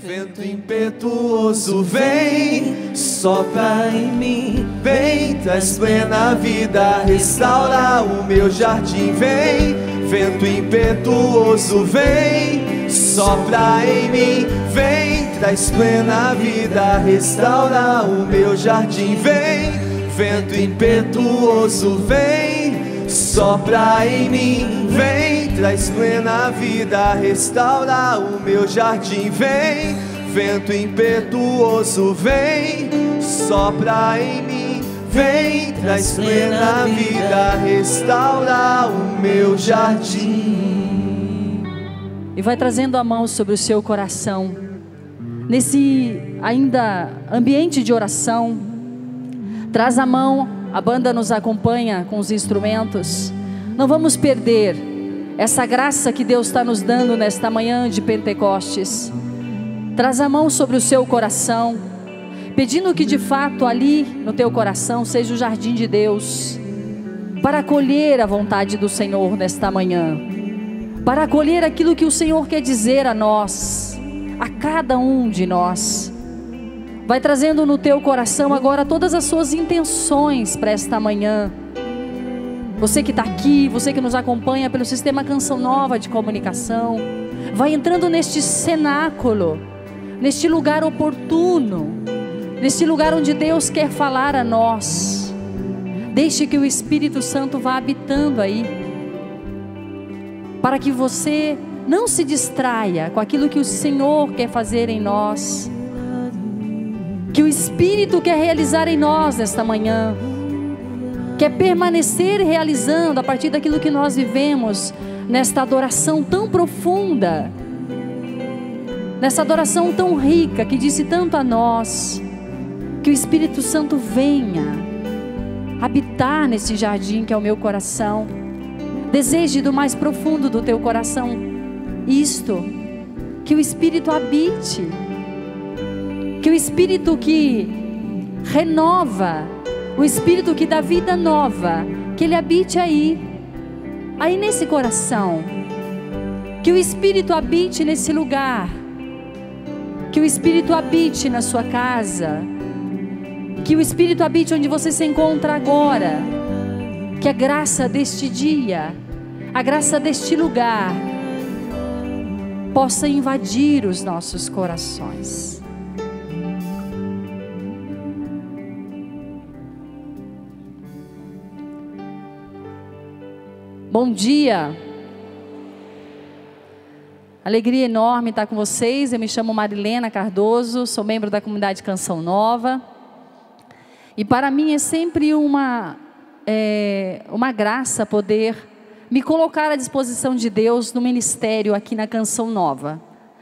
Vento impetuoso vem, sopra em mim, vem, traz plena vida, restaura o meu jardim, vem. Vento impetuoso vem, sopra em mim, vem, traz plena vida, restaura o meu jardim, vem. Vento impetuoso vem, sopra em mim, vem, traz plena vida, restaura o meu jardim, vem. Vento impetuoso vem, sopra em mim, vem, traz plena vida, restaura o meu jardim. E vai trazendo a mão sobre o seu coração, nesse ainda ambiente de oração. Traz a mão, a banda nos acompanha com os instrumentos. Não vamos perder essa graça que Deus está nos dando nesta manhã de Pentecostes. Traz a mão sobre o seu coração, pedindo que de fato ali no teu coração seja o jardim de Deus, para acolher a vontade do Senhor nesta manhã, para acolher aquilo que o Senhor quer dizer a nós, a cada um de nós. Vai trazendo no teu coração agora todas as suas intenções para esta manhã. Você que está aqui, você que nos acompanha pelo Sistema Canção Nova de Comunicação, vai entrando neste cenáculo, neste lugar oportuno, neste lugar onde Deus quer falar a nós. Deixe que o Espírito Santo vá habitando aí, para que você não se distraia com aquilo que o Senhor quer fazer em nós, que o Espírito quer realizar em nós nesta manhã, quer permanecer realizando a partir daquilo que nós vivemos nesta adoração tão profunda, nessa adoração tão rica que disse tanto a nós. Que o Espírito Santo venha habitar nesse jardim que é o meu coração. Deseje do mais profundo do teu coração isto, que o Espírito habite, que o Espírito que renova, o Espírito que dá vida nova, que Ele habite aí nesse coração, que o Espírito habite nesse lugar, que o Espírito habite na sua casa, que o Espírito habite onde você se encontra agora, que a graça deste dia, a graça deste lugar, possa invadir os nossos corações. Bom dia, alegria enorme estar com vocês. Eu me chamo Marilena Cardoso, sou membro da comunidade Canção Nova, e para mim é sempre uma graça poder me colocar à disposição de Deus no ministério aqui na Canção Nova,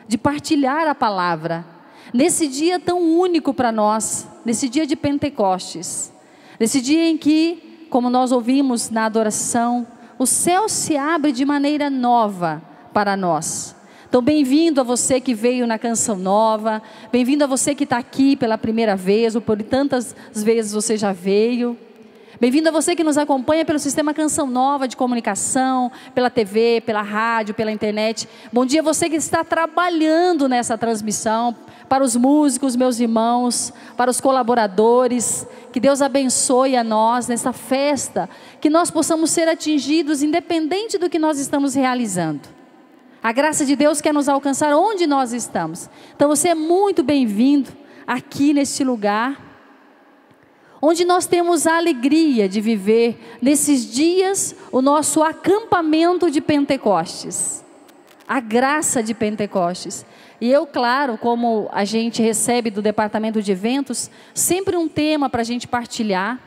de partilhar a palavra, nesse dia tão único para nós, nesse dia de Pentecostes, nesse dia em que, como nós ouvimos na adoração, o céu se abre de maneira nova para nós. Então, bem-vindo a você que veio na Canção Nova, bem-vindo a você que está aqui pela primeira vez, ou por tantas vezes você já veio. Bem-vindo a você que nos acompanha pelo Sistema Canção Nova de Comunicação, pela TV, pela rádio, pela internet. Bom dia a você que está trabalhando nessa transmissão, para os músicos, meus irmãos, para os colaboradores. Que Deus abençoe a nós nessa festa, que nós possamos ser atingidos independente do que nós estamos realizando. A graça de Deus quer nos alcançar onde nós estamos. Então você é muito bem-vindo aqui neste lugar, onde nós temos a alegria de viver nesses dias o nosso acampamento de Pentecostes, a graça de Pentecostes. E eu, claro, como a gente recebe do departamento de eventos, sempre um tema para a gente partilhar.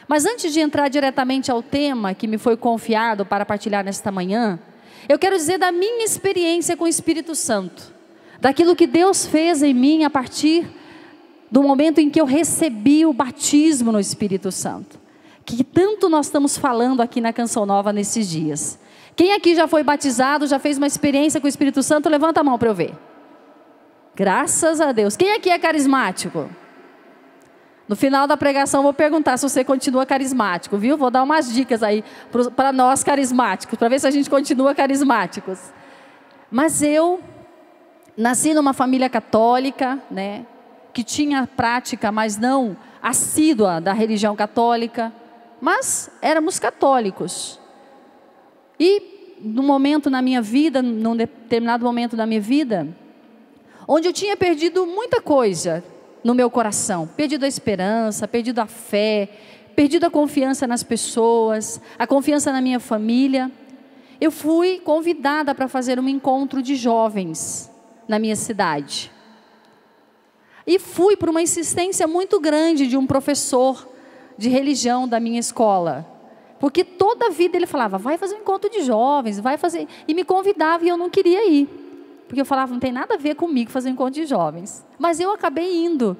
Mas antes de entrar diretamente ao tema que me foi confiado para partilhar nesta manhã, eu quero dizer da minha experiência com o Espírito Santo, daquilo que Deus fez em mim a partir do momento em que eu recebi o batismo no Espírito Santo, que tanto nós estamos falando aqui na Canção Nova nesses dias. Quem aqui já foi batizado, já fez uma experiência com o Espírito Santo? Levanta a mão para eu ver. Graças a Deus. Quem aqui é carismático? No final da pregação eu vou perguntar se você continua carismático, viu? Vou dar umas dicas aí para nós carismáticos, para ver se a gente continua carismáticos. Mas eu Nasci numa família católica, né, que tinha prática, mas não assídua da religião católica, mas éramos católicos. E num momento na minha vida, num determinado momento da minha vida, onde eu tinha perdido muita coisa no meu coração, perdido a esperança, perdido a fé, perdido a confiança nas pessoas, a confiança na minha família, eu fui convidada para fazer um encontro de jovens na minha cidade. E fui por uma insistência muito grande de um professor de religião da minha escola. Porque toda a vida ele falava, vai fazer um encontro de jovens, vai fazer... E me convidava e eu não queria ir. Porque eu falava, não tem nada a ver comigo fazer um encontro de jovens. Mas eu acabei indo.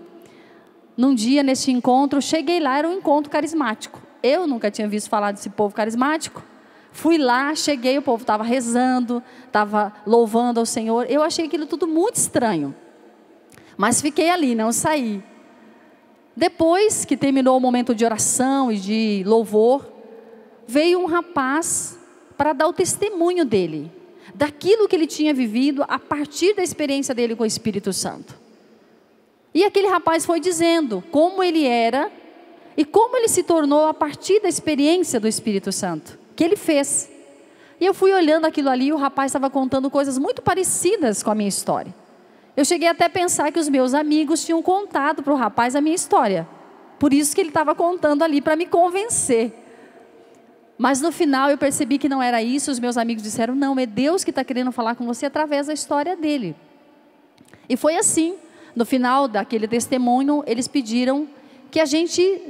Num dia, nesse encontro, cheguei lá, era um encontro carismático. Eu nunca tinha visto falar desse povo carismático. Fui lá, cheguei, o povo estava rezando, estava louvando ao Senhor. Eu achei aquilo tudo muito estranho. Mas fiquei ali, não saí. Depois que terminou o momento de oração e de louvor, veio um rapaz para dar o testemunho dele, daquilo que ele tinha vivido a partir da experiência dele com o Espírito Santo. E aquele rapaz foi dizendo como ele era e como ele se tornou a partir da experiência do Espírito Santo, que ele fez. E eu fui olhando aquilo ali e o rapaz estava contando coisas muito parecidas com a minha história. Eu cheguei até a pensar que os meus amigos tinham contado para o rapaz a minha história. Por isso que ele estava contando ali para me convencer. Mas no final eu percebi que não era isso. Os meus amigos disseram, não, é Deus que está querendo falar com você através da história dele. E foi assim. No final daquele testemunho, eles pediram que a gente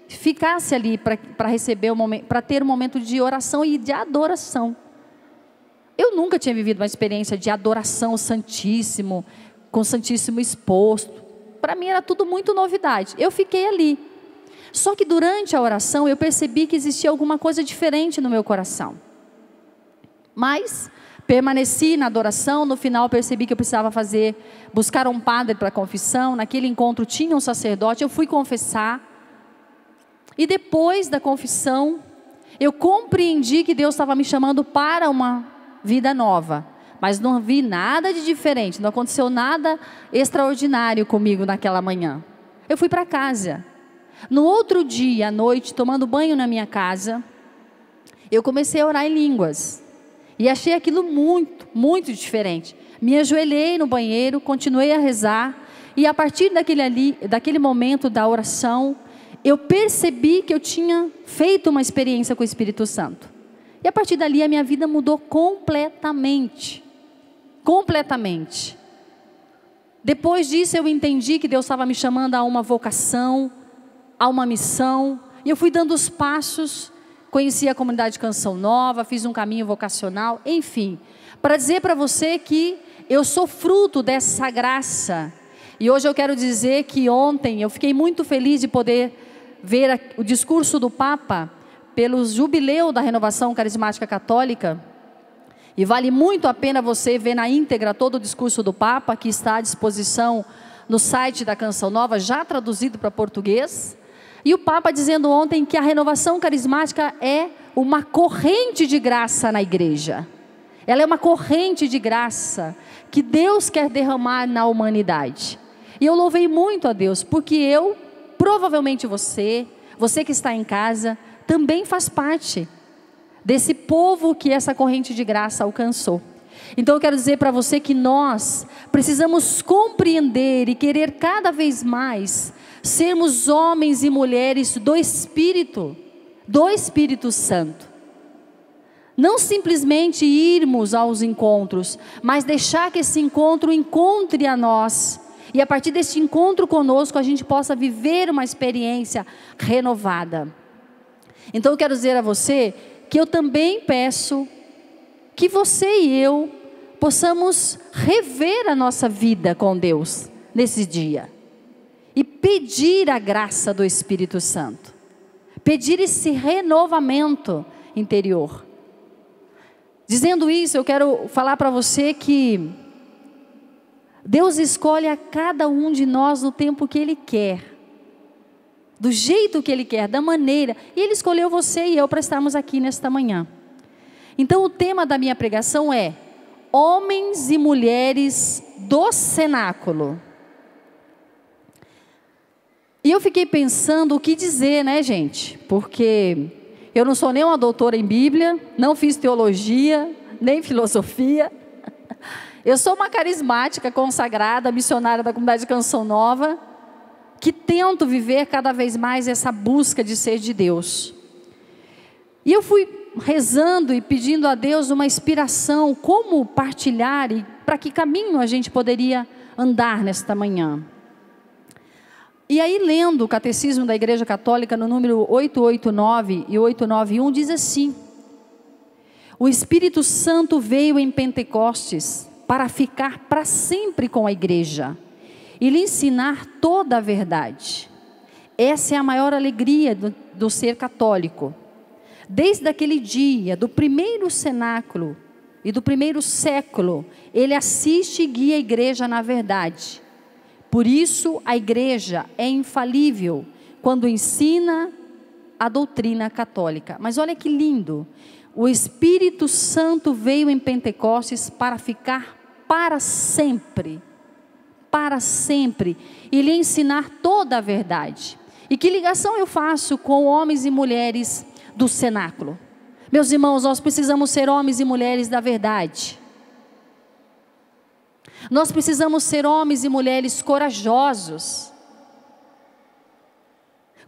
ficasse ali para receber para ter um momento de oração e de adoração. Eu nunca tinha vivido uma experiência de adoração ao Santíssimo, com o Santíssimo exposto. Para mim era tudo muito novidade. Eu fiquei ali. Só que durante a oração eu percebi que existia alguma coisa diferente no meu coração. Mas permaneci na adoração. No final percebi que eu precisava buscar um padre para a confissão. Naquele encontro tinha um sacerdote, eu fui confessar. E depois da confissão, eu compreendi que Deus estava me chamando para uma vida nova. Mas não vi nada de diferente, não aconteceu nada extraordinário comigo naquela manhã. Eu fui para casa. No outro dia, à noite, tomando banho na minha casa, eu comecei a orar em línguas. E achei aquilo muito, muito diferente. Me ajoelhei no banheiro, continuei a rezar. E a partir daquele momento da oração, eu percebi que eu tinha feito uma experiência com o Espírito Santo. E a partir dali a minha vida mudou completamente. Completamente. Depois disso eu entendi que Deus estava me chamando a uma vocação, a uma missão. E eu fui dando os passos, conheci a comunidade Canção Nova, fiz um caminho vocacional, enfim. Para dizer para você que eu sou fruto dessa graça. E hoje eu quero dizer que ontem eu fiquei muito feliz de poder ver o discurso do Papa pelo jubileu da Renovação Carismática Católica. E vale muito a pena você ver na íntegra todo o discurso do Papa, que está à disposição no site da Canção Nova, já traduzido para português. E o Papa dizendo ontem que a renovação carismática é uma corrente de graça na igreja. Ela é uma corrente de graça que Deus quer derramar na humanidade. E eu louvei muito a Deus, porque eu, provavelmente você que está em casa, também faz parte desse povo que essa corrente de graça alcançou. Então eu quero dizer para você que nós precisamos compreender e querer cada vez mais sermos homens e mulheres do Espírito Santo. Não simplesmente irmos aos encontros, mas deixar que esse encontro encontre a nós. E a partir desse encontro conosco a gente possa viver uma experiência renovada. Então eu quero dizer a você que eu também peço que você e eu possamos rever a nossa vida com Deus nesse dia. E pedir a graça do Espírito Santo. Pedir esse renovamento interior. Dizendo isso, eu quero falar para você que Deus escolhe a cada um de nós no tempo que Ele quer. Do jeito que Ele quer, da maneira. E Ele escolheu você e eu para estarmos aqui nesta manhã. Então o tema da minha pregação é: homens e mulheres do cenáculo. E eu fiquei pensando o que dizer, né, gente? Porque eu não sou nem uma doutora em Bíblia, não fiz teologia, nem filosofia. Eu sou uma carismática, consagrada, missionária da comunidade de Canção Nova, que tento viver cada vez mais essa busca de ser de Deus. E eu fui rezando e pedindo a Deus uma inspiração, como partilhar e para que caminho a gente poderia andar nesta manhã. E aí, lendo o Catecismo da Igreja Católica, no número 889 e 891, diz assim: o Espírito Santo veio em Pentecostes para ficar para sempre com a igreja e lhe ensinar toda a verdade. Essa é a maior alegria do ser católico. Desde aquele dia, do primeiro cenáculo e do primeiro século, ele assiste e guia a igreja na verdade. Por isso, a igreja é infalível quando ensina a doutrina católica. Mas olha que lindo, o Espírito Santo veio em Pentecostes para ficar para sempre, e lhe ensinar toda a verdade. E que ligação eu faço com homens e mulheres do cenáculo? Meus irmãos, nós precisamos ser homens e mulheres da verdade. Nós precisamos ser homens e mulheres corajosos.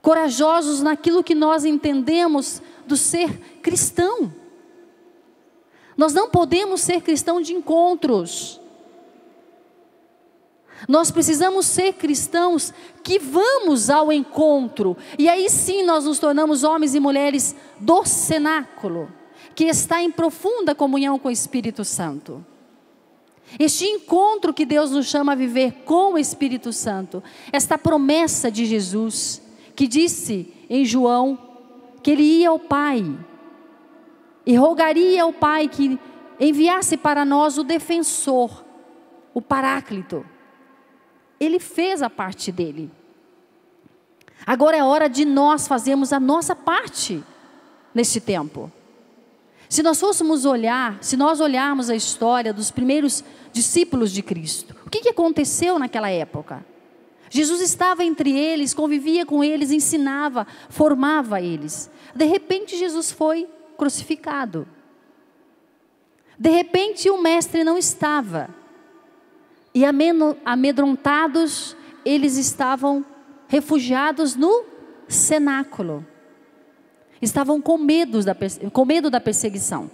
Corajosos naquilo que nós entendemos do ser cristão. Nós não podemos ser cristão de encontros. Nós precisamos ser cristãos que vamos ao encontro. E aí sim nós nos tornamos homens e mulheres do cenáculo, que está em profunda comunhão com o Espírito Santo. Este encontro que Deus nos chama a viver com o Espírito Santo, esta promessa de Jesus, que disse em João, que ele ia ao Pai, e rogaria ao Pai que enviasse para nós o defensor, o Paráclito. Ele fez a parte dele. Agora é hora de nós fazermos a nossa parte neste tempo. Se nós fôssemos olhar, se nós olharmos a história dos primeiros discípulos de Cristo, o que aconteceu naquela época? Jesus estava entre eles, convivia com eles, ensinava, formava eles. De repente Jesus foi crucificado. De repente o mestre não estava. E amedrontados, eles estavam refugiados no cenáculo. Estavam com medo da perseguição.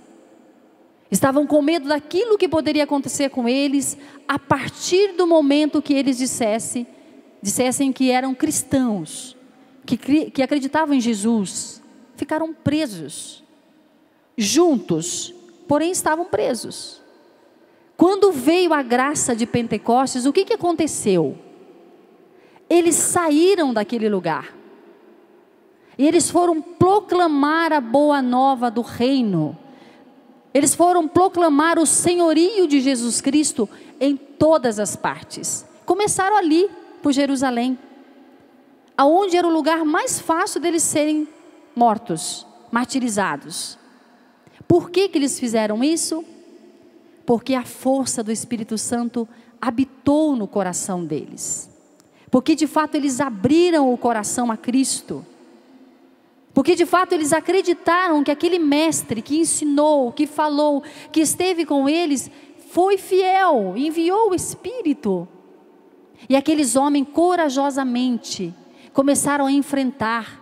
Estavam com medo daquilo que poderia acontecer com eles a partir do momento que eles dissessem que eram cristãos, que acreditavam em Jesus. Ficaram presos, juntos, porém estavam presos. Quando veio a graça de Pentecostes, o que aconteceu? Eles saíram daquele lugar. E eles foram proclamar a boa nova do reino. Eles foram proclamar o senhorio de Jesus Cristo em todas as partes. Começaram ali, por Jerusalém, aonde era o lugar mais fácil deles serem mortos, martirizados. Por que eles fizeram isso? Porque a força do Espírito Santo habitou no coração deles. Porque de fato eles abriram o coração a Cristo. Porque de fato eles acreditaram que aquele mestre que ensinou, que falou, que esteve com eles, foi fiel, enviou o Espírito. E aqueles homens corajosamente começaram a enfrentar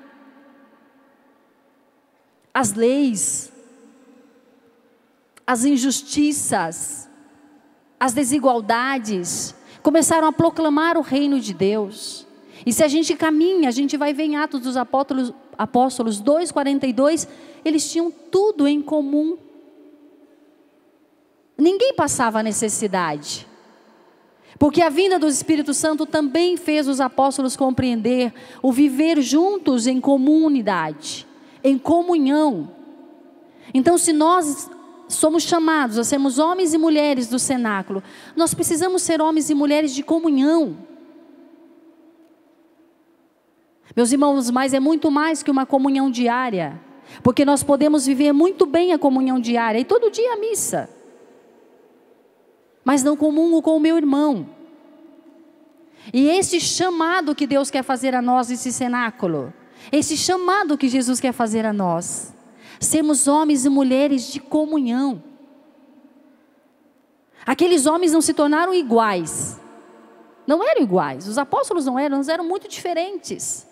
as leis, as injustiças, as desigualdades, começaram a proclamar o reino de Deus. E se a gente caminha, a gente vai ver em Atos dos Apóstolos 2:42, eles tinham tudo em comum. Ninguém passava necessidade. Porque a vinda do Espírito Santo também fez os apóstolos compreender o viver juntos em comunidade, em comunhão. Então, se nós somos chamados a sermos homens e mulheres do cenáculo, nós precisamos ser homens e mulheres de comunhão. Meus irmãos, mas é muito mais que uma comunhão diária, porque nós podemos viver muito bem a comunhão diária, e todo dia a missa. mas não comungo com o meu irmão. E esse chamado que Deus quer fazer a nós nesse cenáculo, esse chamado que Jesus quer fazer a nós, sermos homens e mulheres de comunhão. Aqueles homens não se tornaram iguais, não eram iguais, os apóstolos não eram, eles eram muito diferentes,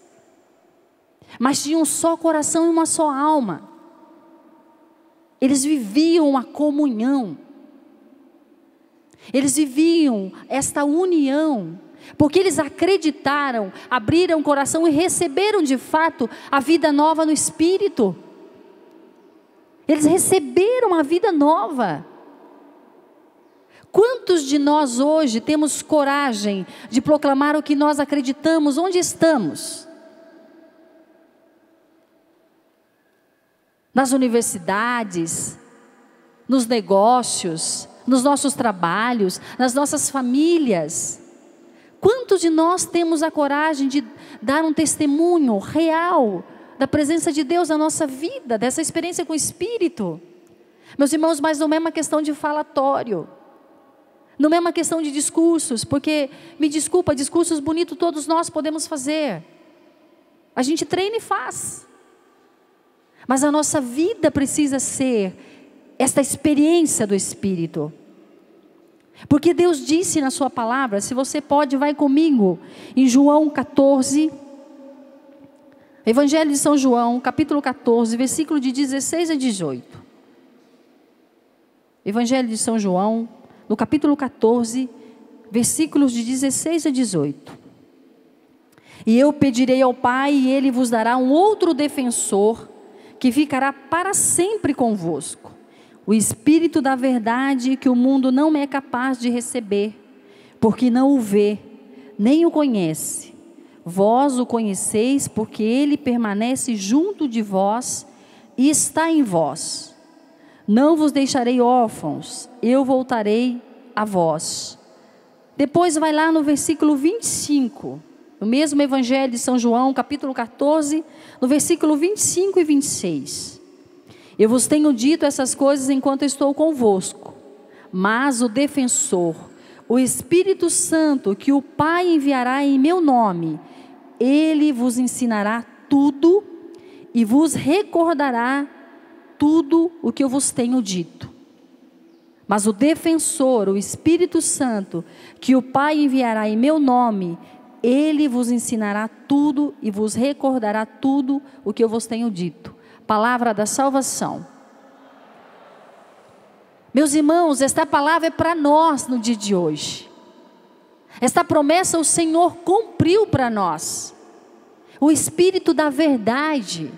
mas tinham um só coração e uma só alma. Eles viviam a comunhão, eles viviam esta união, porque eles acreditaram, abriram o coração e receberam de fato a vida nova no Espírito. Eles receberam a vida nova. Quantos de nós hoje temos coragem de proclamar o que nós acreditamos onde estamos? Nas universidades, nos negócios, nos nossos trabalhos, nas nossas famílias. Quantos de nós temos a coragem de dar um testemunho real da presença de Deus na nossa vida, dessa experiência com o Espírito? Meus irmãos, mas não é uma questão de falatório, não é uma questão de discursos, porque, me desculpa, discursos bonitos todos nós podemos fazer, a gente treina e faz, mas a nossa vida precisa ser esta experiência do Espírito. Porque Deus disse na sua palavra, se você pode, vai comigo, em João 14, Evangelho de São João, capítulo 14, versículo de 16 a 18. Evangelho de São João, no capítulo 14, versículos de 16 a 18. E eu pedirei ao Pai, e Ele vos dará um outro defensor, que ficará para sempre convosco. O Espírito da verdade, que o mundo não é capaz de receber, porque não o vê, nem o conhece. Vós o conheceis, porque ele permanece junto de vós e está em vós. Não vos deixarei órfãos, eu voltarei a vós. Depois vai lá no versículo 25, no mesmo Evangelho de São João, capítulo 14, no versículo 25 e 26. Eu vos tenho dito essas coisas enquanto estou convosco, mas o defensor, o Espírito Santo, que o Pai enviará em meu nome, ele vos ensinará tudo e vos recordará tudo o que eu vos tenho dito. Mas o defensor, o Espírito Santo, que o Pai enviará em meu nome, ele vos ensinará tudo e vos recordará tudo o que eu vos tenho dito. Palavra da salvação. Meus irmãos, esta palavra é para nós no dia de hoje. Esta promessa o Senhor cumpriu para nós. O Espírito da verdade.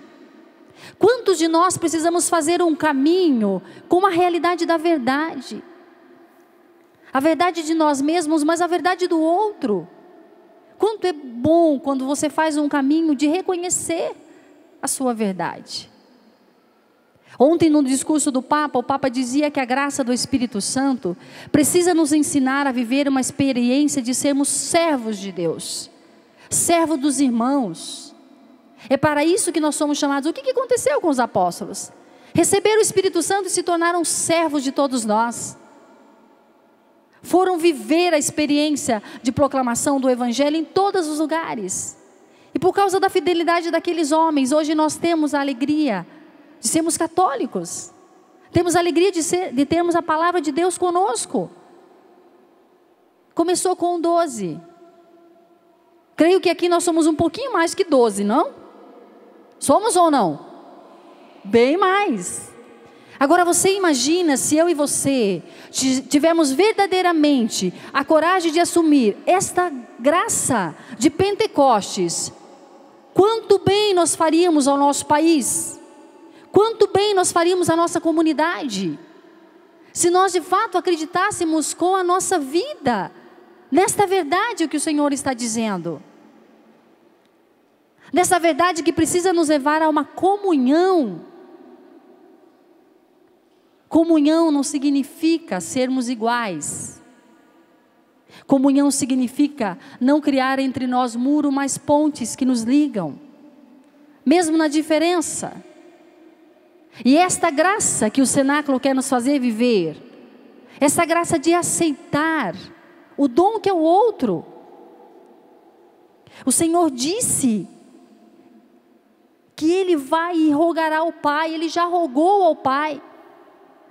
Quantos de nós precisamos fazer um caminho com a realidade da verdade? A verdade de nós mesmos, mas a verdade do outro. Quanto é bom quando você faz um caminho de reconhecer a sua verdade. Ontem no discurso do Papa, o Papa dizia que a graça do Espírito Santo precisa nos ensinar a viver uma experiência de sermos servos de Deus, servo dos irmãos. É para isso que nós somos chamados. O que aconteceu com os apóstolos? Receberam o Espírito Santo e se tornaram servos de todos nós. Foram viver a experiência de proclamação do Evangelho em todos os lugares. E por causa da fidelidade daqueles homens, hoje nós temos a alegria de sermos católicos. Temos a alegria de termos a palavra de Deus conosco. Começou com 12. Creio que aqui nós somos um pouquinho mais que 12, não? Somos ou não? Bem mais. Agora você imagina se eu e você tivermos verdadeiramente a coragem de assumir esta graça de Pentecostes. Quanto bem nós faríamos ao nosso país? Quanto bem nós faríamos à nossa comunidade? Se nós de fato acreditássemos com a nossa vida nesta verdade que o Senhor está dizendo. Nessa verdade que precisa nos levar a uma comunhão. Comunhão não significa sermos iguais. Comunhão significa não criar entre nós muro, mas pontes que nos ligam. Mesmo na diferença. E esta graça que o cenáculo quer nos fazer viver, essa graça de aceitar o dom que é o outro. O Senhor disse que Ele vai e rogará ao Pai, Ele já rogou ao Pai,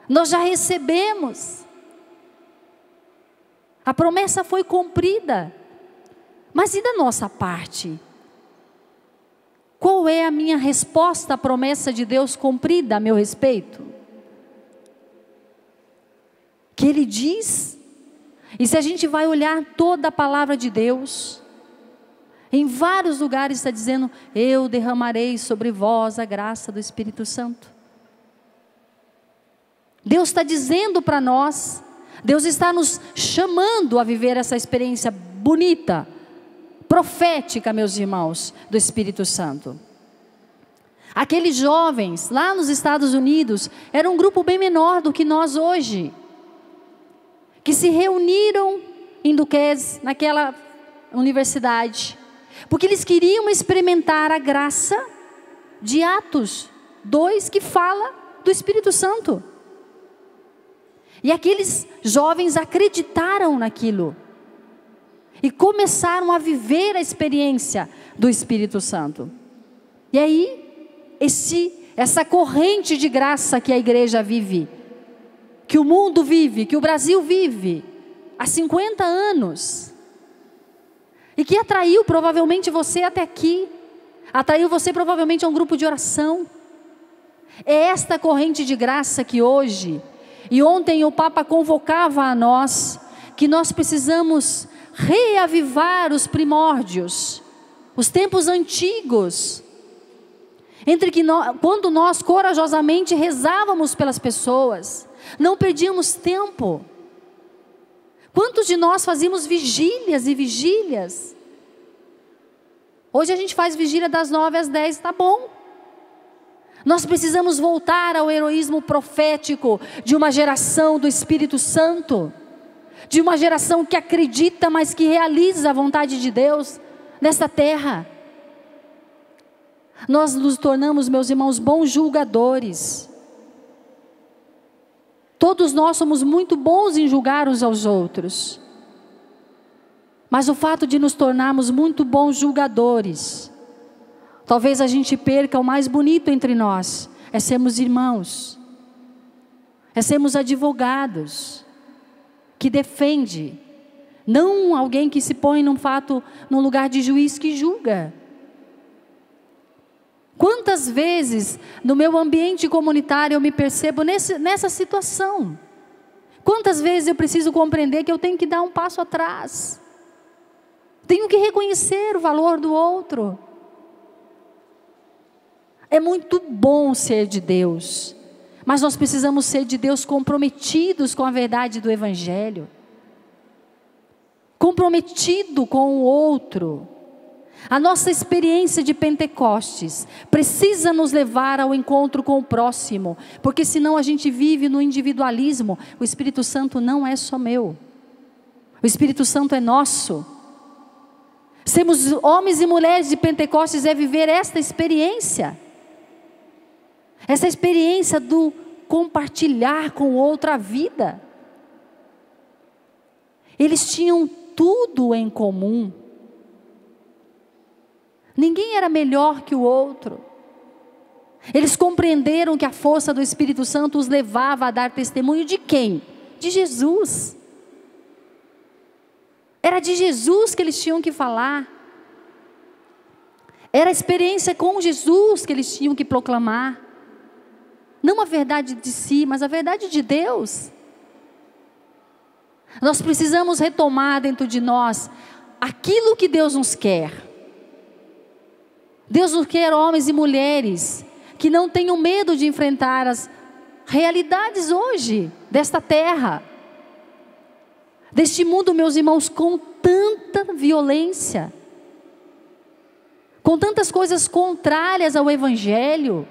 nós já recebemos, a promessa foi cumprida, mas e da nossa parte? Qual é a minha resposta à promessa de Deus cumprida a meu respeito? Que Ele diz, e se a gente vai olhar toda a palavra de Deus, em vários lugares está dizendo: eu derramarei sobre vós a graça do Espírito Santo. Deus está dizendo para nós, Deus está nos chamando a viver essa experiência bonita, profética, meus irmãos, do Espírito Santo. Aqueles jovens lá nos Estados Unidos, era um grupo bem menor do que nós hoje, que se reuniram em Duquesne, naquela universidade, porque eles queriam experimentar a graça de Atos 2, que fala do Espírito Santo. E aqueles jovens acreditaram naquilo e começaram a viver a experiência do Espírito Santo. E aí, essa corrente de graça que a igreja vive, que o mundo vive, que o Brasil vive há 50 anos, e que atraiu provavelmente você até aqui, atraiu você provavelmente a um grupo de oração. É esta corrente de graça que hoje, e ontem o Papa convocava a nós, que nós precisamos reavivar os primórdios, os tempos antigos, quando nós corajosamente rezávamos pelas pessoas, não perdíamos tempo. Quantos de nós fazíamos vigílias e vigílias? Hoje a gente faz vigília das 9 às 10, tá bom. Nós precisamos voltar ao heroísmo profético de uma geração do Espírito Santo, de uma geração que acredita, mas que realiza a vontade de Deus nessa terra. Nós nos tornamos, meus irmãos, bons julgadores. Todos nós somos muito bons em julgar uns aos outros. Mas o fato de nos tornarmos muito bons julgadores, talvez a gente perca o mais bonito entre nós, é sermos irmãos, é sermos advogados, que defende, não alguém que se põe num lugar de juiz que julga. Quantas vezes no meu ambiente comunitário eu me percebo nessa situação? Quantas vezes eu preciso compreender que eu tenho que dar um passo atrás? Tenho que reconhecer o valor do outro. É muito bom ser de Deus, mas nós precisamos ser de Deus comprometidos com a verdade do Evangelho, comprometido com o outro. A nossa experiência de Pentecostes precisa nos levar ao encontro com o próximo, porque senão a gente vive no individualismo. O Espírito Santo não é só meu, o Espírito Santo é nosso. Sermos homens e mulheres de Pentecostes é viver esta experiência, essa experiência do compartilhar com o outro a vida. Eles tinham tudo em comum. Ninguém era melhor que o outro. Eles compreenderam que a força do Espírito Santo os levava a dar testemunho de quem? De Jesus. Era de Jesus que eles tinham que falar. Era a experiência com Jesus que eles tinham que proclamar. Não a verdade de si, mas a verdade de Deus. Nós precisamos retomar dentro de nós aquilo que Deus nos quer. Deus nos quer homens e mulheres que não tenham medo de enfrentar as realidades hoje desta terra, deste mundo, meus irmãos, com tanta violência, com tantas coisas contrárias ao Evangelho,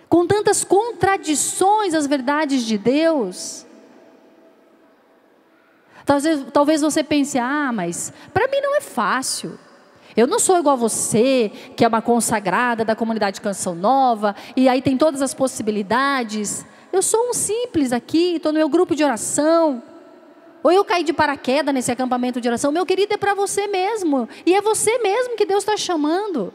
com tantas contradições às verdades de Deus. Talvez você pense: mas para mim não é fácil. Eu não sou igual a você, que é uma consagrada da comunidade Canção Nova, e aí tem todas as possibilidades. eu sou um simples aqui, estou no meu grupo de oração. Ou eu caí de paraquedas nesse acampamento de oração. Meu querido, é para você mesmo. E é você mesmo que Deus está chamando.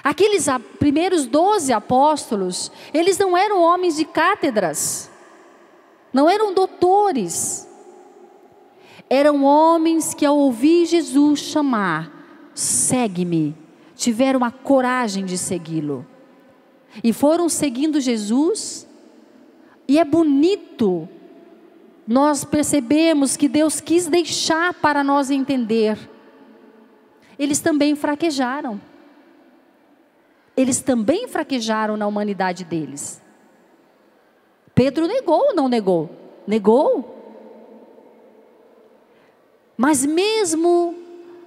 Aqueles primeiros 12 apóstolos, eles não eram homens de cátedras. Não eram doutores. Eram homens que ao ouvir Jesus chamar, segue-me, tiveram a coragem de segui-lo. E foram seguindo Jesus. E é bonito nós percebemos que Deus quis deixar para nós entender. Eles também fraquejaram. Eles também fraquejaram na humanidade deles. Pedro negou ou não negou? Negou. Mas mesmo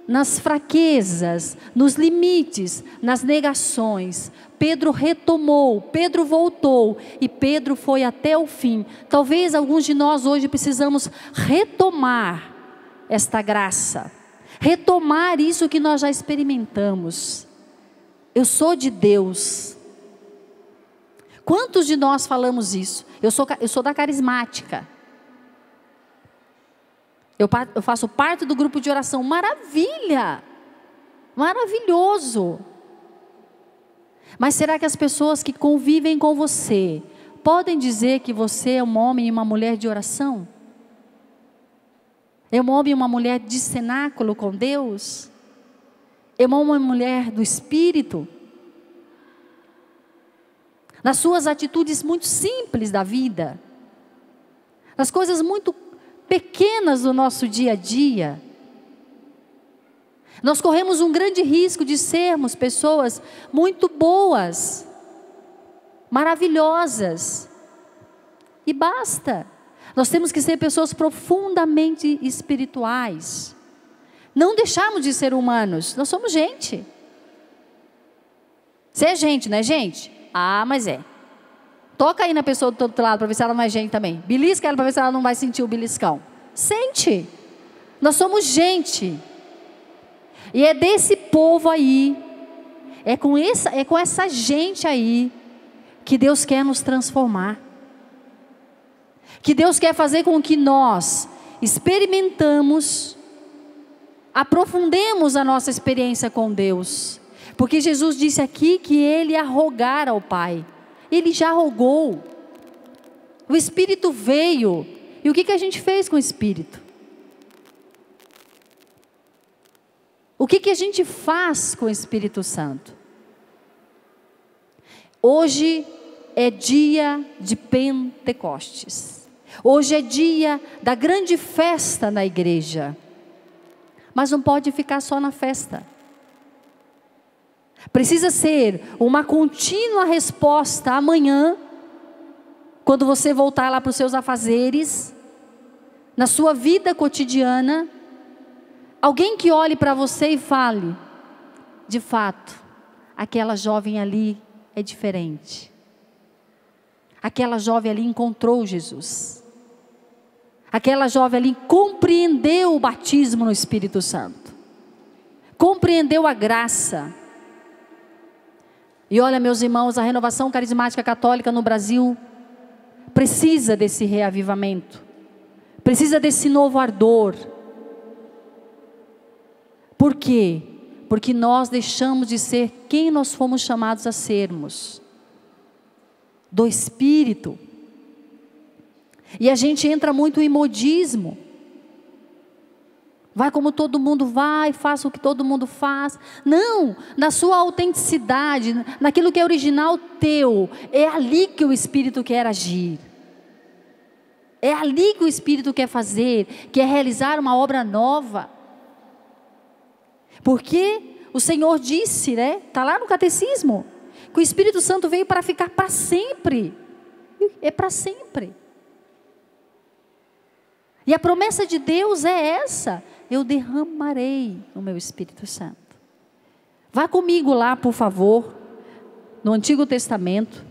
nas fraquezas, nos limites, nas negações, Pedro retomou, Pedro voltou e Pedro foi até o fim. Talvez alguns de nós hoje precisamos retomar esta graça, retomar isso que nós já experimentamos. Eu sou de Deus. Quantos de nós falamos isso? Eu sou da carismática. Eu faço parte do grupo de oração. Maravilha! Maravilhoso! Mas será que as pessoas que convivem com você podem dizer que você é um homem e uma mulher de oração? É um homem e uma mulher de cenáculo com Deus? É um homem e uma mulher do Espírito? Nas suas atitudes muito simples da vida, nas coisas muito pequenas do nosso dia a dia, nós corremos um grande risco de sermos pessoas muito boas, maravilhosas, e basta. Nós temos que ser pessoas profundamente espirituais, não deixarmos de ser humanos. Nós somos gente. Você é gente, não é gente? Ah, mas é. Toca aí na pessoa do outro lado para ver se ela não é gente também. Belisca ela para ver se ela não vai sentir o beliscão. Sente. Nós somos gente. E é desse povo aí, é com essa gente aí, que Deus quer nos transformar. Que Deus quer fazer com que nós experimentamos, aprofundemos a nossa experiência com Deus. Porque Jesus disse aqui que Ele ia rogar ao Pai. Ele já rogou. O Espírito veio. E o que a gente fez com o Espírito? O que a gente faz com o Espírito Santo? Hoje é dia de Pentecostes. Hoje é dia da grande festa na igreja. Mas não pode ficar só na festa. Precisa ser uma contínua resposta amanhã, quando você voltar lá para os seus afazeres, na sua vida cotidiana, alguém que olhe para você e fale, de fato, aquela jovem ali é diferente. Aquela jovem ali encontrou Jesus. Aquela jovem ali compreendeu o batismo no Espírito Santo. Compreendeu a graça. E olha, meus irmãos, a renovação carismática católica no Brasil precisa desse reavivamento. Precisa desse novo ardor. Por quê? Porque nós deixamos de ser quem nós fomos chamados a sermos. Do Espírito. E a gente entra muito em modismo. Vai como todo mundo vai, faça o que todo mundo faz. Não, na sua autenticidade, naquilo que é original teu. É ali que o Espírito quer agir. É ali que o Espírito quer fazer, quer realizar uma obra nova. Porque o Senhor disse, né? Está lá no catecismo, que o Espírito Santo veio para ficar para sempre. É para sempre. E a promessa de Deus é essa: eu derramarei o meu Espírito Santo. Vá comigo lá, por favor, no Antigo Testamento,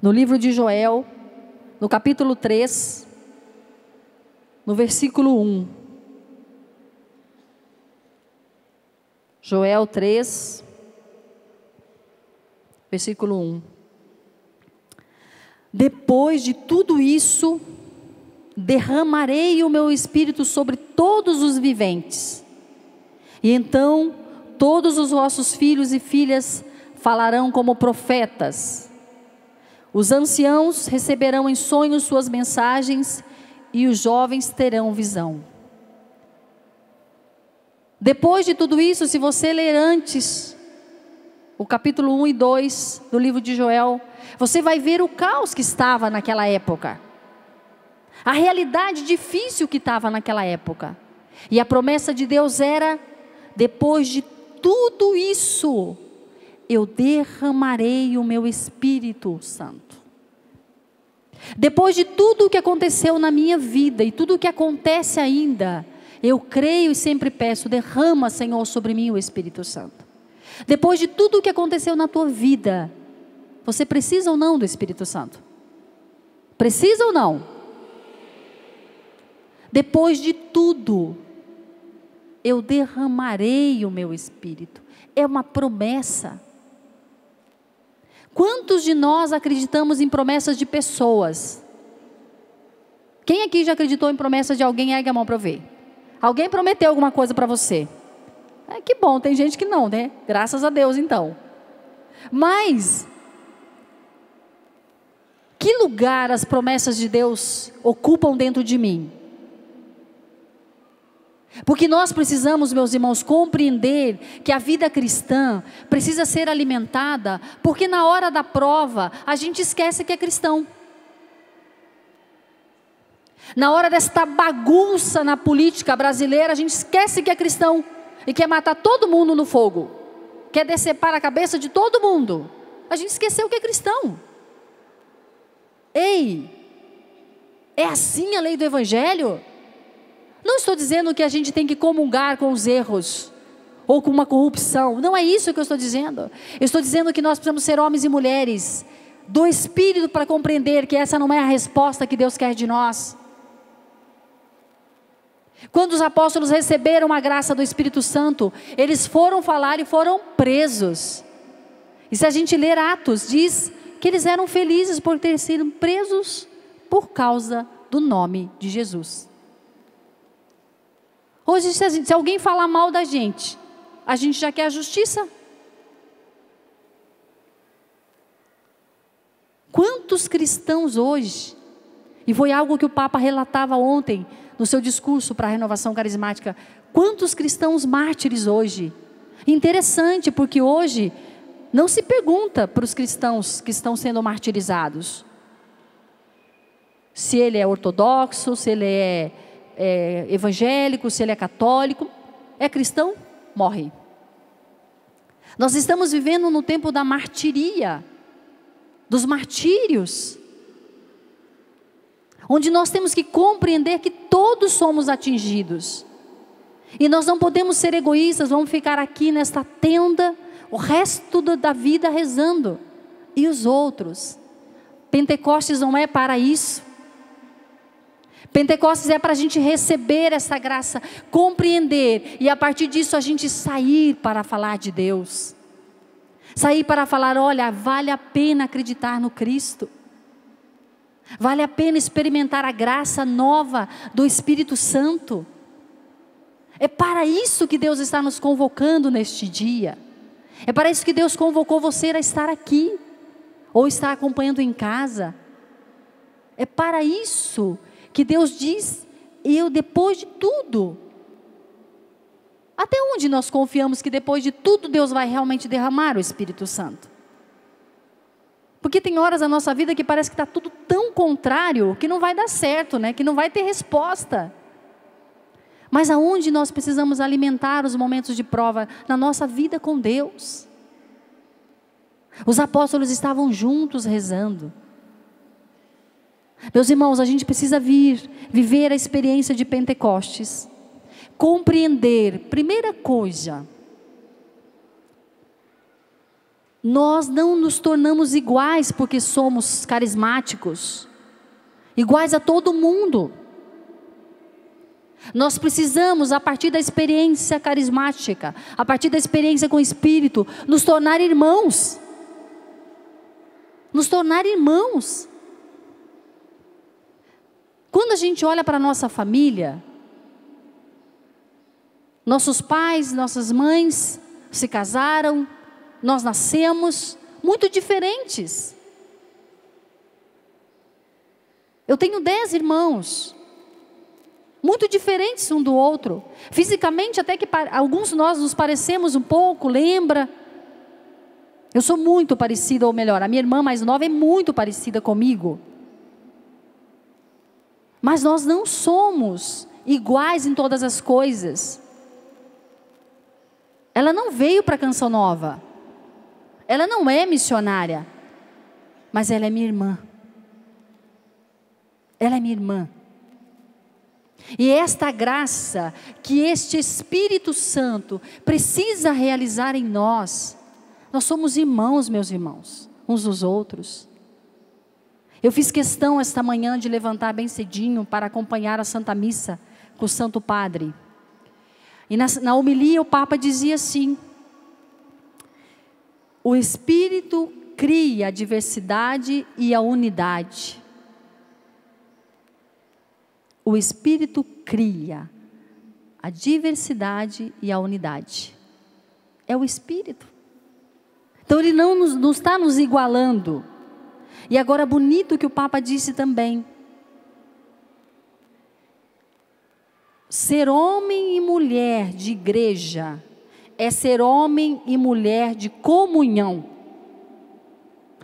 no livro de Joel, no capítulo 3, no versículo 1. Joel 3, versículo 1. Depois de tudo isso, derramarei o meu espírito sobre todos os viventes. E então todos os vossos filhos e filhas falarão como profetas. Os anciãos receberão em sonhos suas mensagens e os jovens terão visão. Depois de tudo isso, se você ler antes o capítulo 1 e 2 do livro de Joel, você vai ver o caos que estava naquela época. A realidade difícil que estava naquela época. E a promessa de Deus era: depois de tudo isso, eu derramarei o meu Espírito Santo. Depois de tudo o que aconteceu na minha vida e tudo o que acontece ainda, eu creio e sempre peço: derrama, Senhor, sobre mim o Espírito Santo. Depois de tudo o que aconteceu na tua vida, você precisa ou não do Espírito Santo? Precisa ou não? Depois de tudo, eu derramarei o meu Espírito. É uma promessa. Quantos de nós acreditamos em promessas de pessoas? Quem aqui já acreditou em promessas de alguém? Ergue a mão para eu ver. Alguém prometeu alguma coisa para você? Que bom, tem gente que não, né? Graças a Deus então. Mas que lugar as promessas de Deus ocupam dentro de mim? Porque nós precisamos, meus irmãos, compreender que a vida cristã precisa ser alimentada, porque na hora da prova a gente esquece que é cristão. Na hora desta bagunça na política brasileira, a gente esquece que é cristão e quer matar todo mundo no fogo, quer decepar a cabeça de todo mundo. A gente esqueceu que é cristão. Ei, é assim a lei do Evangelho? Não estou dizendo que a gente tem que comungar com os erros ou com uma corrupção. Não é isso que eu estou dizendo. Eu estou dizendo que nós precisamos ser homens e mulheres do Espírito para compreender que essa não é a resposta que Deus quer de nós. Quando os apóstolos receberam a graça do Espírito Santo, eles foram falar e foram presos. E se a gente ler Atos, diz que eles eram felizes por ter sido presos por causa do nome de Jesus. Hoje, se alguém falar mal da gente, a gente já quer a justiça. Quantos cristãos hoje, e foi algo que o Papa relatava ontem, no seu discurso para a renovação carismática, quantos cristãos mártires hoje? Interessante, porque hoje não se pergunta para os cristãos que estão sendo martirizados se ele é ortodoxo, se ele é evangélico, se ele é católico. É cristão? Morre. Nós estamos vivendo no tempo da martiria, dos martírios, onde nós temos que compreender que todos somos atingidos. E nós não podemos ser egoístas, vamos ficar aqui nesta tenda o resto da vida rezando. E os outros? Pentecostes não é para isso. Pentecostes é para a gente receber essa graça, compreender, e a partir disso a gente sair para falar de Deus. Sair para falar: olha, vale a pena acreditar no Cristo. Vale a pena experimentar a graça nova do Espírito Santo. É para isso que Deus está nos convocando neste dia. É para isso que Deus convocou você a estar aqui, ou estar acompanhando em casa. É para isso que Deus diz: eu depois de tudo. Até onde nós confiamos que depois de tudo Deus vai realmente derramar o Espírito Santo? Porque tem horas na nossa vida que parece que está tudo tão contrário, que não vai dar certo, né? Que não vai ter resposta. Mas aonde nós precisamos alimentar os momentos de prova? Na nossa vida com Deus. Os apóstolos estavam juntos rezando. Meus irmãos, a gente precisa viver a experiência de Pentecostes. Compreender, primeira coisa, nós não nos tornamos iguais porque somos carismáticos, iguais a todo mundo. Nós precisamos, a partir da experiência carismática, a partir da experiência com o Espírito, nos tornar irmãos. nos tornar irmãos. Quando a gente olha para a nossa família, nossos pais, nossas mães se casaram, nós nascemos muito diferentes. Eu tenho 10 irmãos, muito diferentes um do outro. Fisicamente até que alguns de nós nos parecemos um pouco, lembra? Eu sou muito parecida, ou melhor, a minha irmã mais nova é muito parecida comigo. Mas nós não somos iguais em todas as coisas. Ela não veio para a Canção Nova. Ela não é missionária. Mas ela é minha irmã. Ela é minha irmã. E esta graça que este Espírito Santo precisa realizar em nós. Nós somos irmãos, meus irmãos, uns dos outros. Eu fiz questão esta manhã de levantar bem cedinho para acompanhar a Santa Missa com o Santo Padre. E na homilia o Papa dizia assim: o Espírito cria a diversidade e a unidade. O Espírito cria a diversidade e a unidade. É o Espírito. Então Ele não está nos igualando. E agora bonito que o Papa disse também. Ser homem e mulher de igreja é ser homem e mulher de comunhão.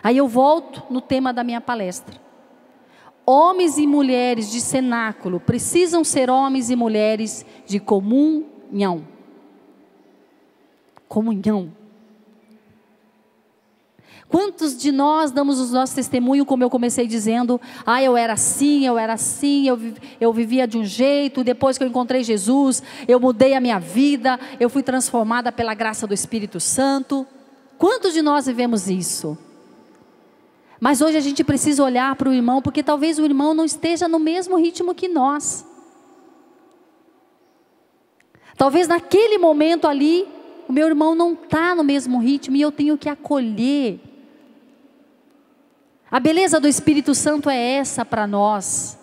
Aí eu volto no tema da minha palestra. Homens e mulheres de cenáculo precisam ser homens e mulheres de comunhão. Comunhão. Quantos de nós damos o nosso testemunho, como eu comecei dizendo, eu era assim, eu vivia de um jeito, depois que eu encontrei Jesus, eu mudei a minha vida, eu fui transformada pela graça do Espírito Santo. Quantos de nós vivemos isso? Mas hoje a gente precisa olhar para o irmão, porque talvez o irmão não esteja no mesmo ritmo que nós. Talvez naquele momento ali, o meu irmão não está no mesmo ritmo e eu tenho que acolher. A beleza do Espírito Santo é essa para nós.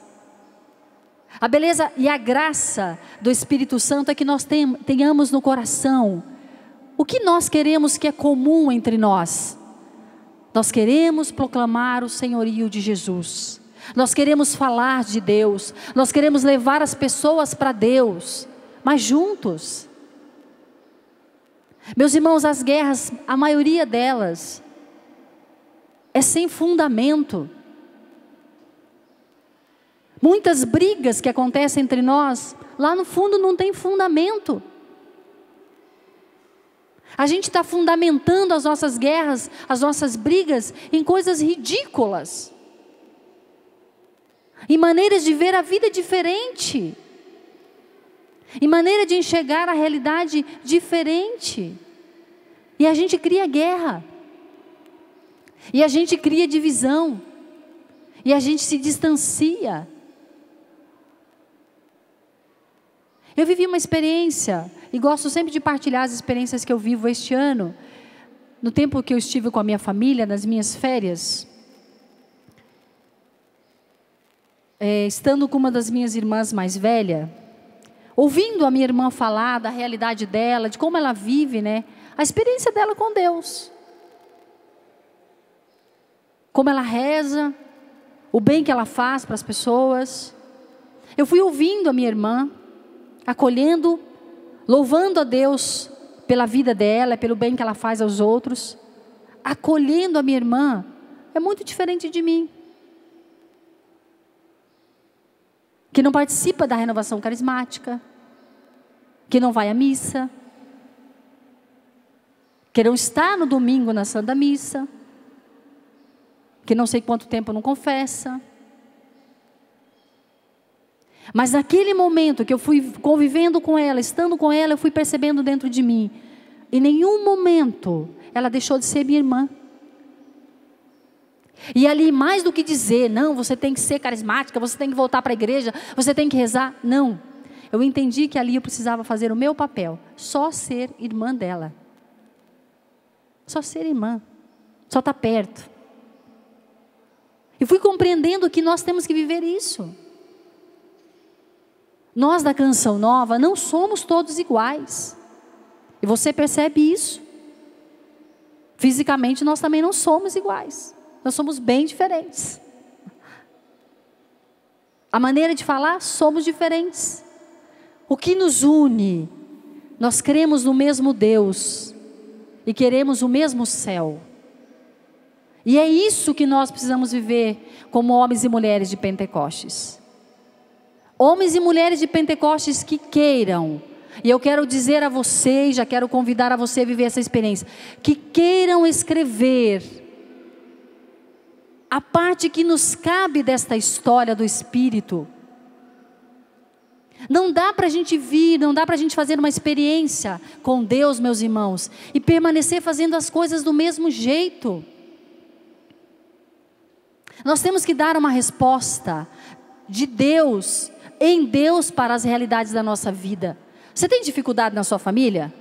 A beleza e a graça do Espírito Santo é que nós tenhamos no coração o que nós queremos que é comum entre nós. Nós queremos proclamar o senhorio de Jesus. Nós queremos falar de Deus. Nós queremos levar as pessoas para Deus, mas juntos. Meus irmãos, as guerras, a maioria delas é sem fundamento. Muitas brigas que acontecem entre nós, lá no fundo não tem fundamento. A gente está fundamentando as nossas guerras, as nossas brigas em coisas ridículas. Em maneiras de ver a vida diferente. Em maneira de enxergar a realidade diferente. E a gente cria guerra. E a gente cria divisão. E a gente se distancia. Eu vivi uma experiência, e gosto sempre de partilhar as experiências que eu vivo este ano. No tempo que eu estive com a minha família, nas minhas férias, estando com uma das minhas irmãs mais velha, ouvindo a minha irmã falar da realidade dela, de como ela vive, a experiência dela com Deus. Como ela reza, o bem que ela faz para as pessoas. Eu fui ouvindo a minha irmã, acolhendo, louvando a Deus pela vida dela, pelo bem que ela faz aos outros. Acolhendo a minha irmã, é muito diferente de mim. Que não participa da renovação carismática, que não vai à missa, que não está no domingo na Santa Missa, que não sei quanto tempo não confessa. Mas naquele momento que eu fui convivendo com ela, estando com ela, eu fui percebendo dentro de mim, em nenhum momento ela deixou de ser minha irmã. E ali, mais do que dizer, não, você tem que ser carismática, você tem que voltar para a igreja, você tem que rezar, não. Eu entendi que ali eu precisava fazer o meu papel, só ser irmã dela. Só ser irmã, só estar perto. E fui compreendendo que nós temos que viver isso. Nós da Canção Nova não somos todos iguais. E você percebe isso. Fisicamente nós também não somos iguais. Nós somos bem diferentes. A maneira de falar, somos diferentes. O que nos une? Nós cremos no mesmo Deus. E queremos o mesmo céu. E é isso que nós precisamos viver como homens e mulheres de Pentecostes. Homens e mulheres de Pentecostes que queiram, e eu quero dizer a vocês, já quero convidar a você a viver essa experiência, que queiram escrever a parte que nos cabe desta história do Espírito. Não dá para a gente vir, não dá para a gente fazer uma experiência com Deus, meus irmãos, e permanecer fazendo as coisas do mesmo jeito. Nós temos que dar uma resposta de Deus, em Deus, para as realidades da nossa vida. Você tem dificuldade na sua família?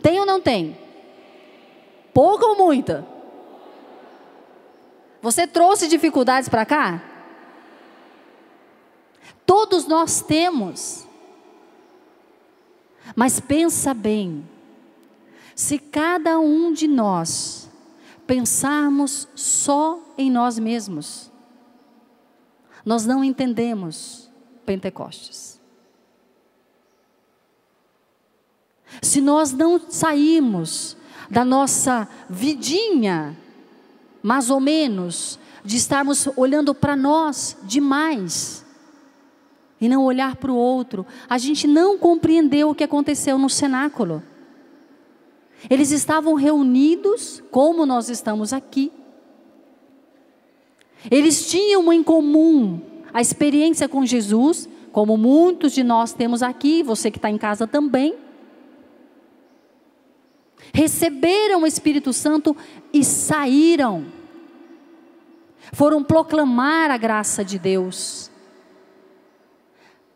Tem ou não tem? Pouca ou muita? Você trouxe dificuldades para cá? Todos nós temos. Mas pensa bem, se cada um de nós pensarmos só em nós mesmos, nós não entendemos Pentecostes. Se nós não sairmos da nossa vidinha, mais ou menos, de estarmos olhando para nós demais, e não olhar para o outro, a gente não compreendeu o que aconteceu no cenáculo. Eles estavam reunidos, como nós estamos aqui. Eles tinham em comum a experiência com Jesus, como muitos de nós temos aqui, você que está em casa também. Receberam o Espírito Santo e saíram. Foram proclamar a graça de Deus.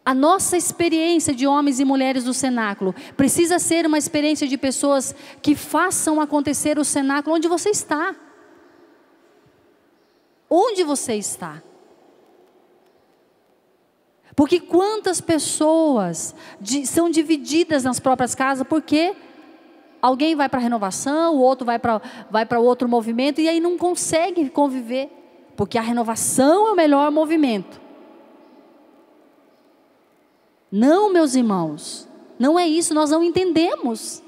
A nossa experiência de homens e mulheres do cenáculo precisa ser uma experiência de pessoas que façam acontecer o cenáculo onde você está. Onde você está? Porque quantas pessoas são divididas nas próprias casas, porque alguém vai para a renovação, o outro vai para outro movimento, e aí não consegue conviver, porque a renovação é o melhor movimento. Não, meus irmãos, não é isso, nós não entendemos.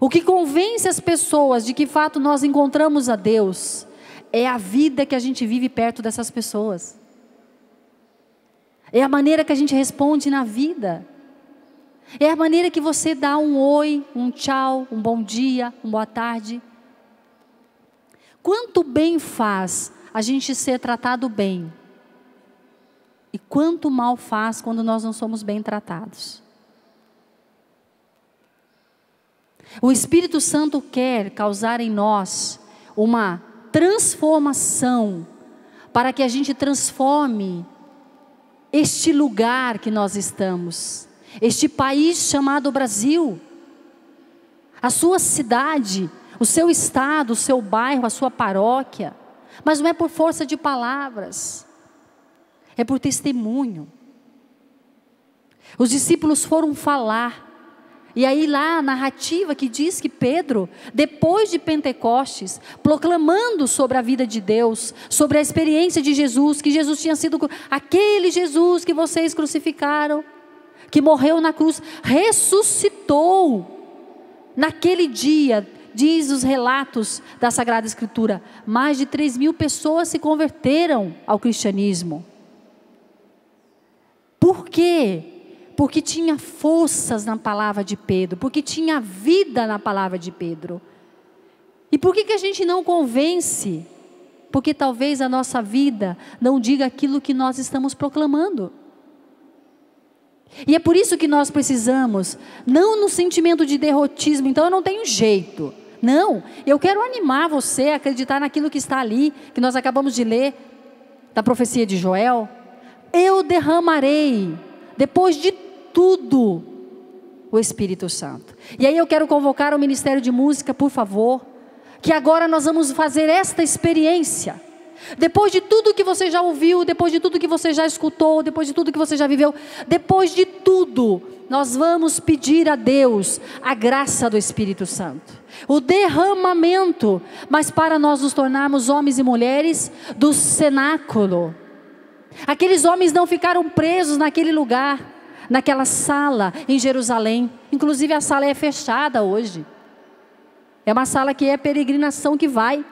O que convence as pessoas de que de fato nós encontramos a Deus, é a vida que a gente vive perto dessas pessoas. É a maneira que a gente responde na vida. É a maneira que você dá um oi, um tchau, um bom dia, uma boa tarde. Quanto bem faz a gente ser tratado bem. E quanto mal faz quando nós não somos bem tratados. O Espírito Santo quer causar em nós uma transformação, para que a gente transforme este lugar que nós estamos, este país chamado Brasil, a sua cidade, o seu estado, o seu bairro, a sua paróquia. Mas não é por força de palavras, é por testemunho. Os discípulos foram falar, e aí lá a narrativa que diz que Pedro, depois de Pentecostes, proclamando sobre a vida de Deus, sobre a experiência de Jesus, que Jesus tinha sido aquele Jesus que vocês crucificaram, que morreu na cruz, ressuscitou. Naquele dia, diz os relatos da Sagrada Escritura, mais de 3.000 pessoas se converteram ao cristianismo. Por quê? Porque tinha forças na palavra de Pedro, porque tinha vida na palavra de Pedro. E por que a gente não convence? Porque talvez a nossa vida não diga aquilo que nós estamos proclamando. E é por isso que nós precisamos, não no sentimento de derrotismo, então eu não tenho jeito. Não, eu quero animar você a acreditar naquilo que está ali, que nós acabamos de ler, da profecia de Joel. Eu derramarei, depois de tudo, o Espírito Santo. E aí eu quero convocar o Ministério de Música, por favor, que agora nós vamos fazer esta experiência. Depois de tudo que você já ouviu, depois de tudo que você já escutou, depois de tudo que você já viveu, depois de tudo, nós vamos pedir a Deus a graça do Espírito Santo, o derramamento, mas para nós nos tornarmos homens e mulheres do cenáculo. Aqueles homens não ficaram presos naquele lugar, naquela sala em Jerusalém. Inclusive a sala é fechada hoje. É uma sala que é peregrinação que vai.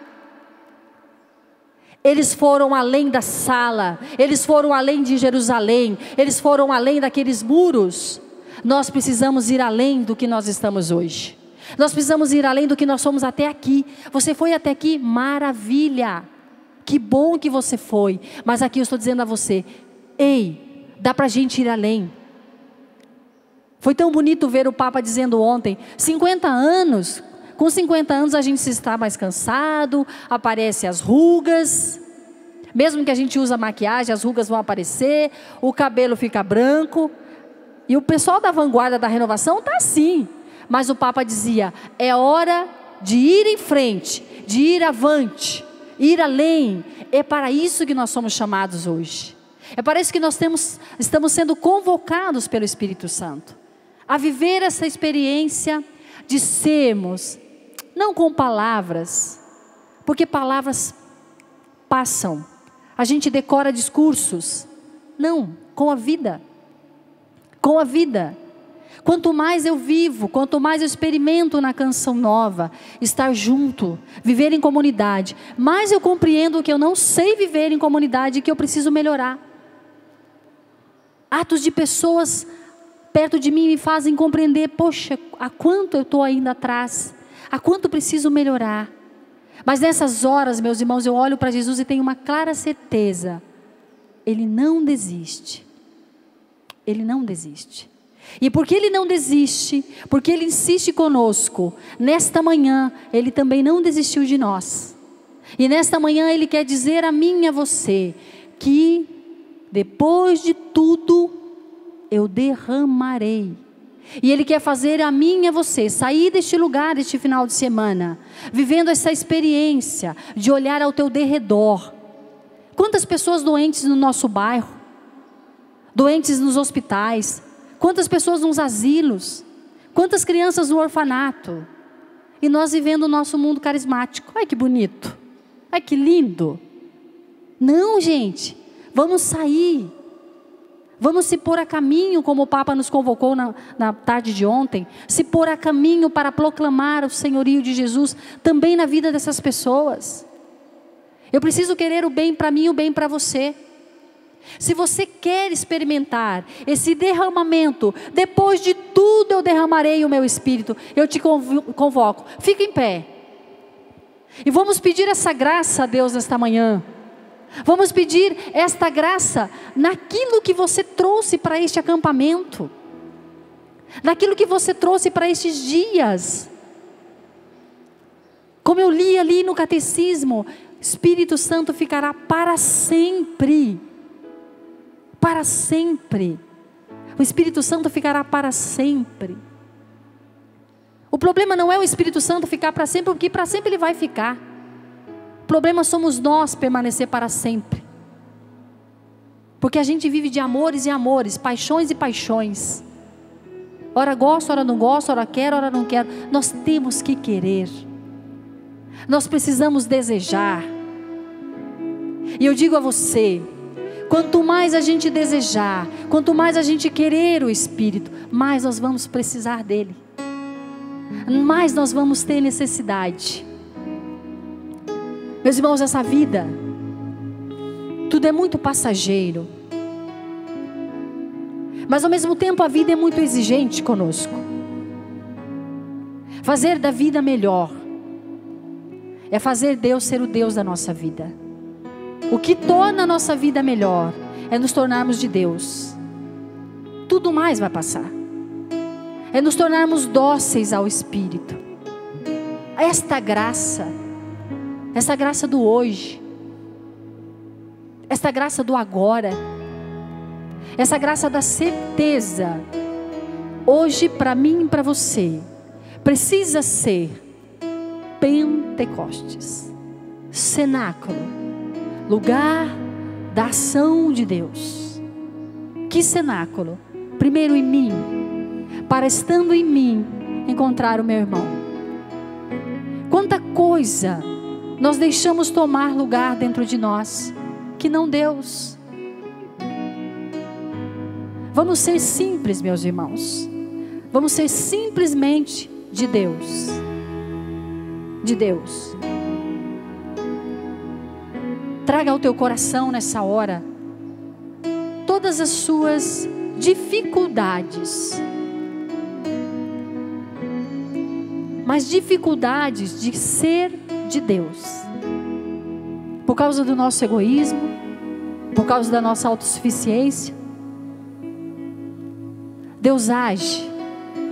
Eles foram além da sala, eles foram além de Jerusalém, eles foram além daqueles muros. Nós precisamos ir além do que nós estamos hoje. Nós precisamos ir além do que nós somos até aqui. Você foi até aqui, maravilha. Que bom que você foi. Mas aqui eu estou dizendo a você, ei, dá para a gente ir além. Foi tão bonito ver o Papa dizendo ontem, 50 anos... Com 50 anos a gente se está mais cansado, aparecem as rugas, mesmo que a gente use maquiagem, as rugas vão aparecer, o cabelo fica branco, e o pessoal da vanguarda da renovação está assim, mas o Papa dizia, é hora de ir em frente, de ir avante, ir além, é para isso que nós somos chamados hoje, é para isso que nós estamos sendo convocados pelo Espírito Santo, a viver essa experiência de sermos, não com palavras, porque palavras passam, a gente decora discursos, não, com a vida, quanto mais eu vivo, quanto mais eu experimento na Canção Nova, estar junto, viver em comunidade, mais eu compreendo que eu não sei viver em comunidade e que eu preciso melhorar. Atos de pessoas perto de mim me fazem compreender, poxa, há quanto eu estou ainda atrás, há quanto preciso melhorar. Mas nessas horas, meus irmãos, eu olho para Jesus e tenho uma clara certeza, Ele não desiste. Ele não desiste. E porque Ele não desiste, porque Ele insiste conosco, nesta manhã, Ele também não desistiu de nós. E nesta manhã Ele quer dizer a mim e a você, que depois de tudo, eu derramarei. E Ele quer fazer a mim e a você sair deste lugar, este final de semana, vivendo essa experiência de olhar ao teu derredor. Quantas pessoas doentes no nosso bairro, doentes nos hospitais, quantas pessoas nos asilos, quantas crianças no orfanato, e nós vivendo o nosso mundo carismático. Ai que bonito, ai que lindo. Não, gente, vamos sair. Vamos se pôr a caminho, como o Papa nos convocou na tarde de ontem, se pôr a caminho para proclamar o senhorio de Jesus, também na vida dessas pessoas. Eu preciso querer o bem para mim e o bem para você. Se você quer experimentar esse derramamento, depois de tudo eu derramarei o meu Espírito, eu te convoco, fica em pé. E vamos pedir essa graça a Deus nesta manhã. Vamos pedir esta graça naquilo que você trouxe para este acampamento, naquilo que você trouxe para estes dias. Como eu li ali no catecismo, Espírito Santo ficará para sempre. Para sempre. O Espírito Santo ficará para sempre. O problema não é o Espírito Santo ficar para sempre, porque para sempre ele vai ficar. O problema somos nós permanecer para sempre. Porque a gente vive de amores e amores, paixões e paixões. Ora gosto, ora não gosto, ora quero, ora não quero. Nós temos que querer. Nós precisamos desejar. E eu digo a você, quanto mais a gente desejar, quanto mais a gente querer o Espírito, mais nós vamos precisar dele. Mais nós vamos ter necessidade. Meus irmãos, essa vida, tudo é muito passageiro. Mas ao mesmo tempo a vida é muito exigente conosco. Fazer da vida melhor é fazer Deus ser o Deus da nossa vida. O que torna a nossa vida melhor é nos tornarmos de Deus. Tudo mais vai passar. É nos tornarmos dóceis ao Espírito. Esta graça, essa graça do hoje, esta graça do agora, essa graça da certeza, hoje para mim e para você, precisa ser Pentecostes, cenáculo, lugar da ação de Deus. Que cenáculo! Primeiro em mim, para estando em mim, encontrar o meu irmão. Quanta coisa nós deixamos tomar lugar dentro de nós, que não Deus. Vamos ser simples, meus irmãos. Vamos ser simplesmente de Deus. De Deus. Traga ao teu coração nessa hora todas as suas dificuldades. Mas dificuldades de ser de Deus. Por causa do nosso egoísmo, por causa da nossa autossuficiência. Deus age,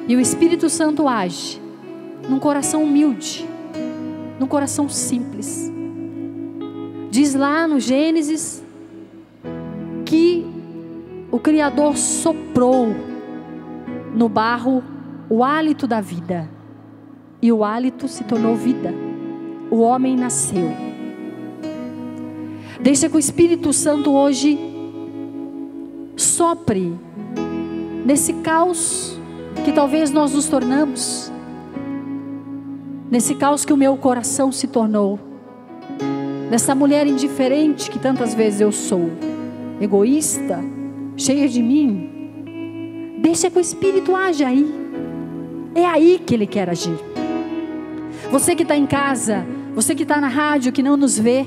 e o Espírito Santo age num coração humilde, num coração simples. Diz lá no Gênesis que o Criador soprou no barro o hálito da vida, e o hálito se tornou vida. O homem nasceu. Deixa que o Espírito Santo hoje sopre nesse caos que talvez nós nos tornamos, nesse caos que o meu coração se tornou, nessa mulher indiferente que tantas vezes eu sou, egoísta, cheia de mim. Deixa que o Espírito age aí. É aí que Ele quer agir. Você que está em casa, você que está na rádio, que não nos vê,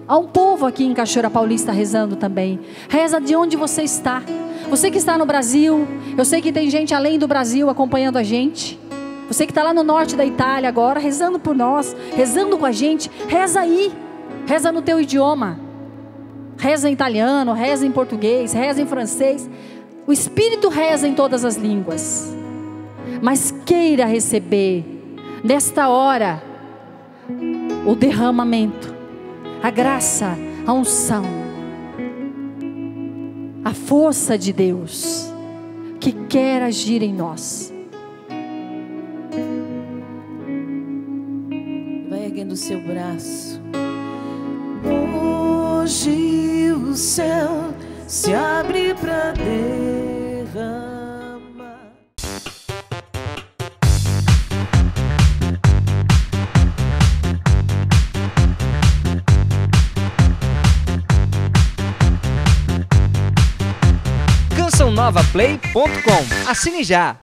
há um povo aqui em Cachoeira Paulista rezando também. Reza de onde você está. Você que está no Brasil, eu sei que tem gente além do Brasil acompanhando a gente. Você que está lá no norte da Itália agora, rezando por nós, rezando com a gente. Reza aí, reza no teu idioma. Reza em italiano, reza em português, reza em francês. O Espírito reza em todas as línguas. Mas queira receber, nesta hora, o derramamento, a graça, a unção, a força de Deus, que quer agir em nós. Vai erguendo o seu braço. Hoje o céu se abre para derramar. CançãoNovaPlay.com. Assine já!